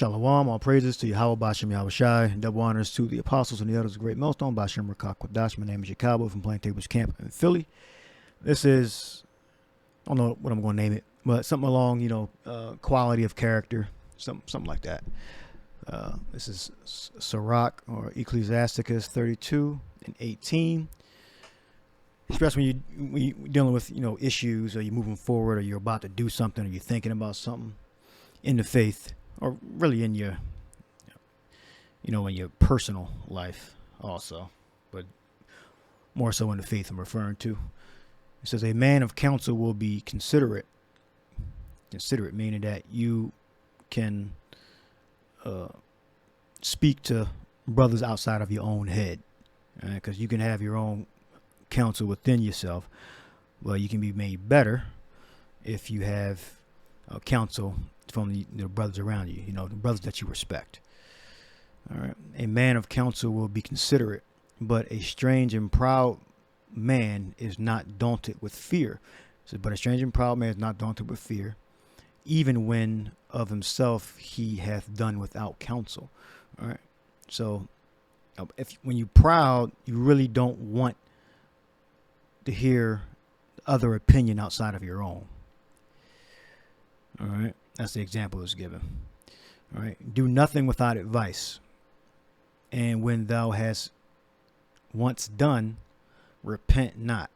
Shalom, all praises to Yahweh Bashem Yahweh Shai, double honors to the apostles and the elders of Great Millstone, Bashem Rakak Kwadash. My name is Jacobo from Plain Tables Camp in Philly. This is, I don't know what I'm going to name it, but something along, quality of character, something like that. This is Sirach or Ecclesiasticus 32 and 18. Especially when you're dealing with, issues, or you're moving forward, or you're about to do something, or you're thinking about something in the faith, or really in your, in your personal life also, but more so in the faith I'm referring to. It says, a man of counsel will be considerate. Considerate, meaning that you can speak to brothers outside of your own head, because you can have your own counsel within yourself, but you can be made better if you have counsel from the brothers around you, the brothers that you respect. All right. A man of counsel will be considerate, but a strange and proud man is not daunted with fear. So, but a strange and proud man is not daunted with fear, even when of himself he hath done without counsel. All right. So when you're proud, you really don't want to hear other opinion outside of your own. All right. That's the example is given. All right. Do nothing without advice. And when thou hast once done, repent not.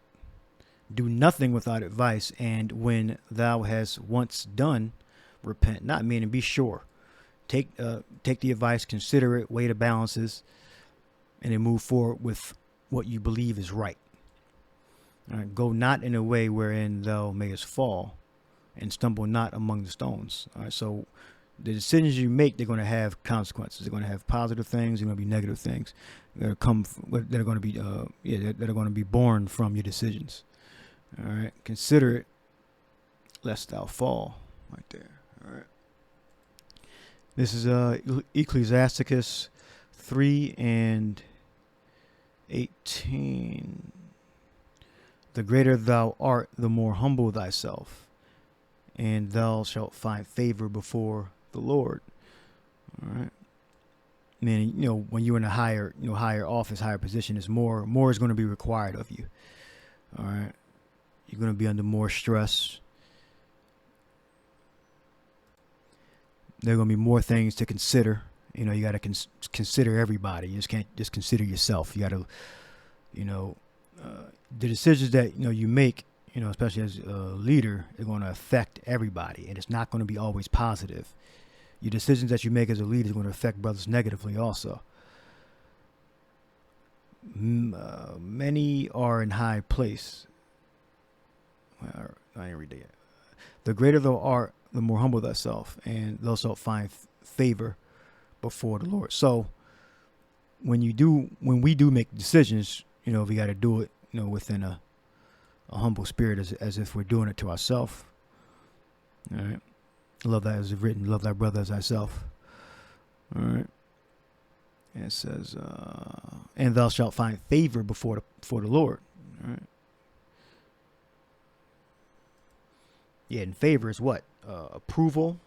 Do nothing without advice. And when thou hast once done, repent not. Meaning be sure. Take the advice, consider it, weigh the balances, and then move forward with what you believe is right. All right. Go not in a way wherein thou mayest fall, and stumble not among the stones. All right. So the decisions you make, they're going to have consequences. They're going to have positive things. They're going to be negative things. That are going to be that are going to be born from your decisions. All right. Consider it, lest thou fall. Right there. All right. This is Ecclesiasticus 3 and 18. The greater thou art, the more humble thyself, and thou shalt find favor before the Lord. All right. Meaning, when you're in a higher office, higher position, is more is going to be required of you. All right. You're going to be under more stress. There are going to be more things to consider. You got to consider everybody. You just can't just consider yourself. You got to, the decisions that you make, especially as a leader, are going to affect everybody, and it's not going to be always positive. Your decisions that you make as a leader is going to affect brothers negatively also. Many are in high place. Well, I didn't read that yet. The greater thou art, the more humble thyself, and thou shalt find favor before the Lord. So when we do make decisions, we got to do it, within a humble spirit, as if we're doing it to ourselves. All right. Love that as written. Love thy brother as thyself. All right. And it says, and thou shalt find favor before the Lord. All right. Yeah, and favor is what? Approval,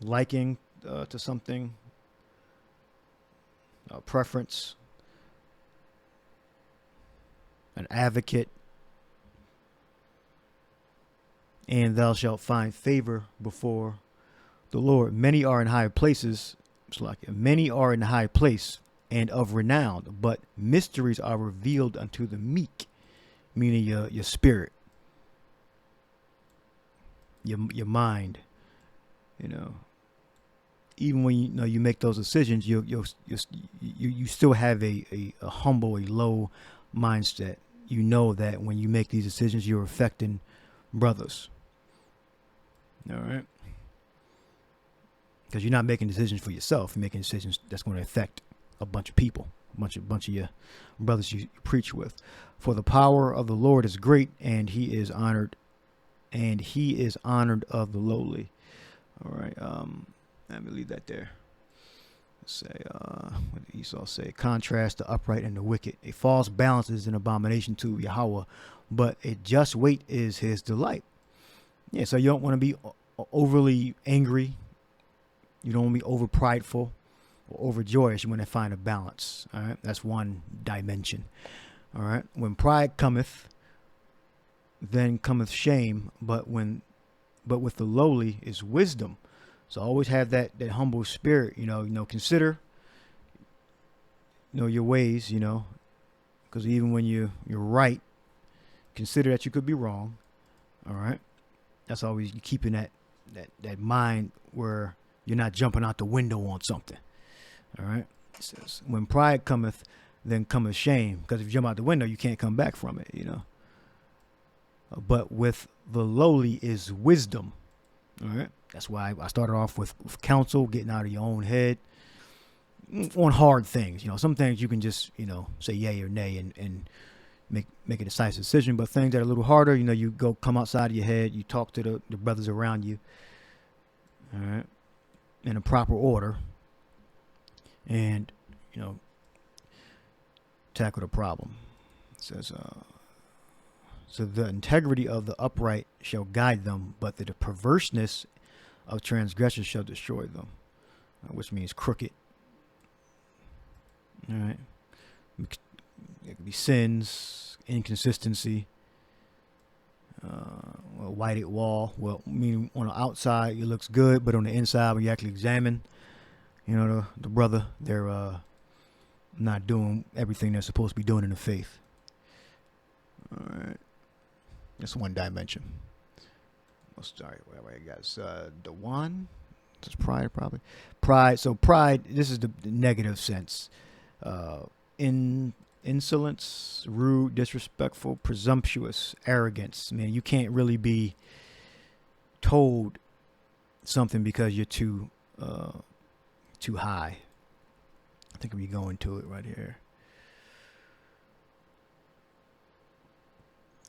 liking to something, preference, an advocate. And thou shalt find favor before the Lord. Many are in high places. It's like many are in high place and of renown, but mysteries are revealed unto the meek, meaning your spirit, your mind. Even when you make those decisions, you still have a humble, a low mindset. That when you make these decisions, you're affecting brothers. All right. Because you're not making decisions for yourself. You're making decisions that's going to affect a bunch of people, a bunch of your brothers you preach with. For the power of the Lord is great, and he is honored of the lowly. All right. Let me leave that there. Let's say, what did Esau say? Contrast the upright and the wicked. A false balance is an abomination to Yahweh, but a just weight is his delight. Yeah, so you don't want to be overly angry You don't be over prideful or overjoyous. You want to find a balance. All right. That's one dimension. All right. When pride cometh, then cometh shame. But with the lowly is wisdom. So always have that humble spirit. Consider your ways. Because even when you're right, consider that you could be wrong. All right. That's always keeping that mind where you're not jumping out the window on something. All right. It says, when pride cometh, then cometh shame. Because if you jump out the window, you can't come back from it, But with the lowly is wisdom. All right. That's why I started off with counsel, getting out of your own head on hard things. Some things you can just, say yay or nay and make a decisive decision. But things that are a little harder, you go come outside of your head. You talk to the brothers around you. All right. In a proper order. And, tackle the problem. It says, so the integrity of the upright shall guide them, but the perverseness of transgressors shall destroy them, which means crooked. All right. It could be sins, inconsistency, a whited wall. Well, meaning on the outside it looks good, but on the inside when you actually examine, the brother, they're not doing everything they're supposed to be doing in the faith. All right. That's one dimension. Oh, sorry, whatever you guys. The one. That's pride, probably. Pride. So pride. This is the negative sense. Insolence, rude, disrespectful, presumptuous, arrogance. Man, you can't really be told something because you're too high. I think we go into it right here.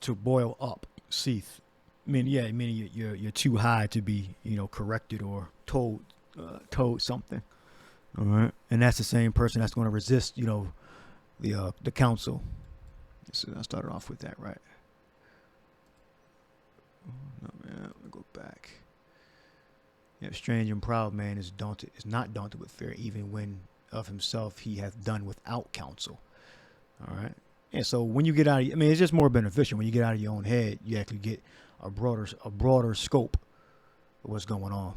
To boil up, seeth. Meaning you're too high to be, corrected or told something. All right, and that's the same person that's going to resist, the counsel. So I started off with that, right? No, man, let me go back. Yeah, strange and proud man is not daunted with fear, even when of himself he hath done without counsel. All right. And so when you get out of, it's just more beneficial when you get out of your own head. You actually get a broader scope of what's going on.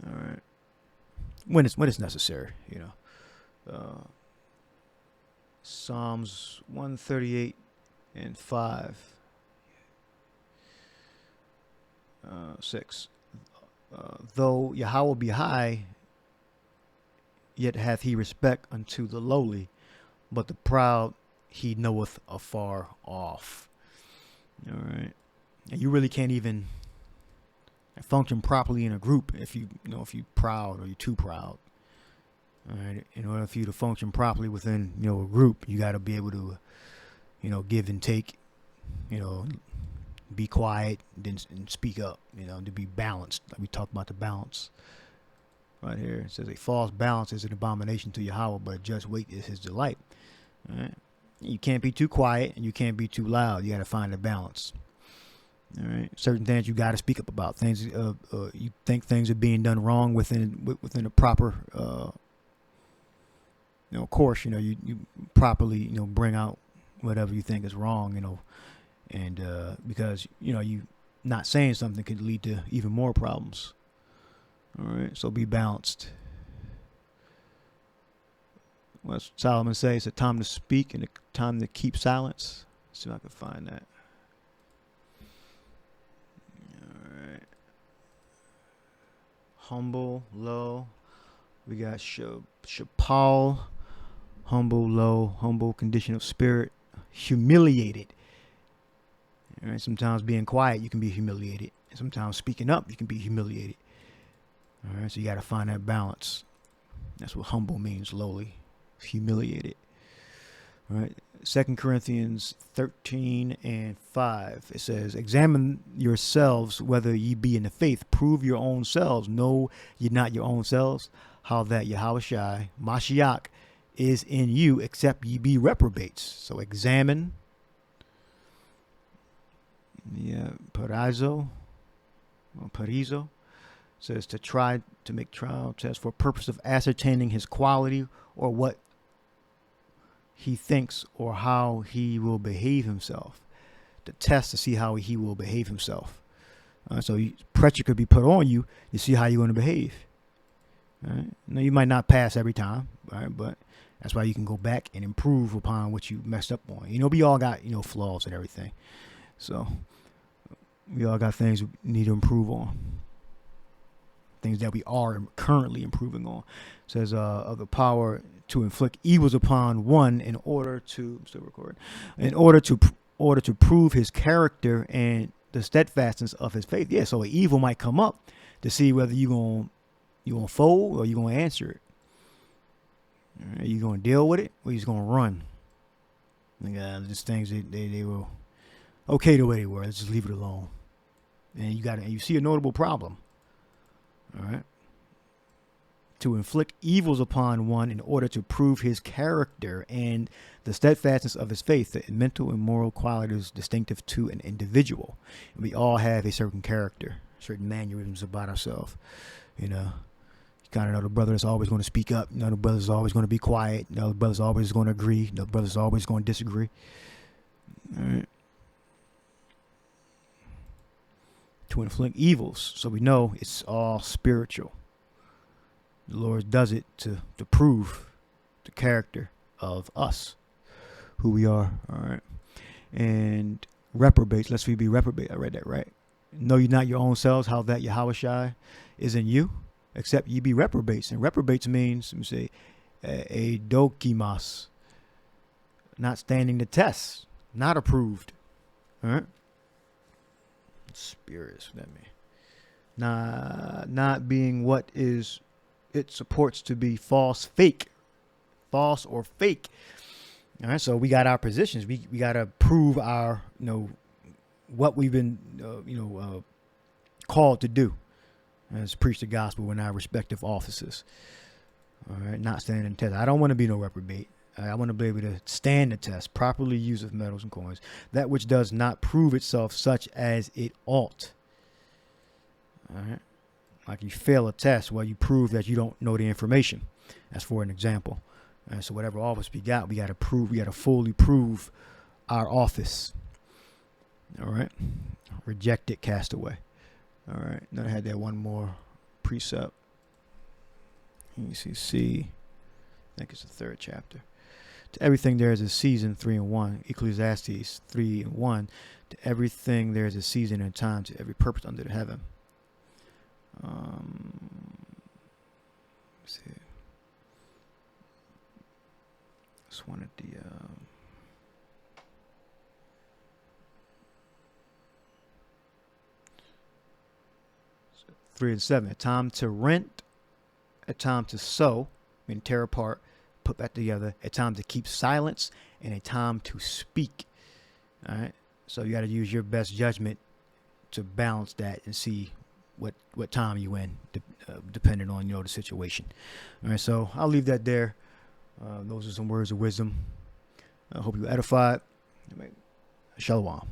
All right. When it's necessary, Psalms 138 and 5, 6. Though Yahweh be high, yet hath he respect unto the lowly, but the proud he knoweth afar off. All right. And you really can't even function properly in a group if you proud or you're too proud. All right. In order for you to function properly within, a group, you got to be able to, give and take, be quiet, and speak up, to be balanced. Like we talked about the balance right here. It says a false balance is an abomination to Yahweh, but a just weight is his delight. All right. You can't be too quiet and you can't be too loud. You got to find a balance. All right. Certain things you got to speak up about. Things you think things are being done wrong within a proper course. You properly bring out whatever you think is wrong. And because you not saying something could lead to even more problems. All right. So be balanced. What Solomon says, it's a time to speak and a time to keep silence. Let's see if I can find that. All right. Humble, low. We got Shapal. Humble, low. Humble condition of spirit. Humiliated. All right. Sometimes being quiet, you can be humiliated. Sometimes speaking up, you can be humiliated. All right. So you got to find that balance. That's what humble means, lowly. Humiliated. All right. 2 Corinthians 13 and 5. It says, examine yourselves whether ye be in the faith. Prove your own selves. Know ye not your own selves, how that Yahushua Mashiach is in you, except ye be reprobates. So examine. Yeah, Perizo. says to try to make trial tests for purpose of ascertaining his quality or what he thinks or how he will behave himself. To test to see how he will behave himself. So pressure could be put on you to see how you're going to behave. Right? Now you might not pass every time, right? But that's why you can go back and improve upon what you messed up on. We all got flaws and everything. So we all got things we need to improve on. Things that we are currently improving on. It says of the power to inflict evils upon one in order to prove his character and the steadfastness of his faith. Yeah, so an evil might come up to see whether you gonna fold or you gonna answer it. Are you gonna deal with it or you just gonna run? Just things they were okay the way they were. Let's just leave it alone. And you see a notable problem. All right. To inflict evils upon one in order to prove his character and the steadfastness of his faith, the mental and moral qualities distinctive to an individual. We all have a certain character, certain mannerisms about ourselves. You kind of know the brother that's always going to speak up. The brother's always going to be quiet. The brother's always going to agree. The brother's always going to disagree. All right. To inflict evils. So we know it's all spiritual. The Lord does it to prove the character of us, who we are. All right. And reprobates, lest we be reprobate. I read that right. Know you not your own selves, how that Yahushua is in you, except ye be reprobates. And reprobates means, let me say, a dokimas, not standing the test, not approved. All right. Spirits, that mean. Not being what is it supports to be false or fake. All right, so we got our positions. We got to prove our what we've been called to do, as preach the gospel in our respective offices. All right, not standing the test. I don't want to be no reprobate. I want to be able to stand the test, properly use of metals and coins, that which does not prove itself such as it ought. All right. Like you fail a test, well, you prove that you don't know the information. That's for an example. And so whatever office we got to prove, we got to fully prove our office. All right. Reject it, cast away. All right. Then I had that one more precept. ECC. I think it's the third chapter. To everything there is a season, 3:1. Ecclesiastes 3:1. To everything there is a season and time, to every purpose under the heaven. Let's see. Just wanted the 3 and 7. A time to rent, a time to sow, tear apart, put back together, a time to keep silence, and a time to speak. All right. So you got to use your best judgment to balance that and see what time you in, depending on the situation. All right. So I'll leave that there. Those are some words of wisdom. I hope you edified. Shalom.